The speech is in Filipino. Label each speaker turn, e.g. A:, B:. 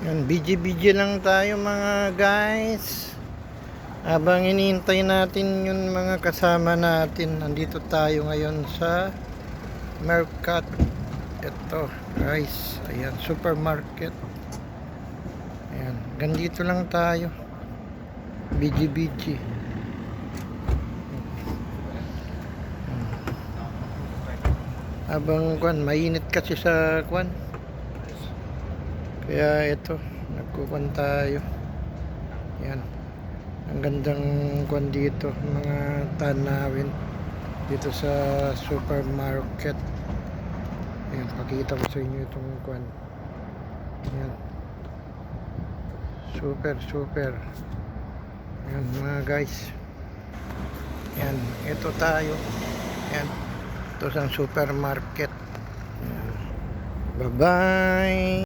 A: Yan, BG lang tayo mga guys. Habang iniintay natin yung mga kasama natin, nandito tayo ngayon sa Mercat. Ito guys, ayan, supermarket. Ayan, ganito lang tayo. BG. Habang mainit kasi sa kaya ito, nagkukuhan tayo. Yan. Ang gandang dito, mga tanawin dito sa supermarket. Ayan, pakita ko sa inyo itong Ayan. Super. Ayan mga guys. Ayan, ito tayo. Ayan. Ito sa supermarket. Ayan. Bye-bye.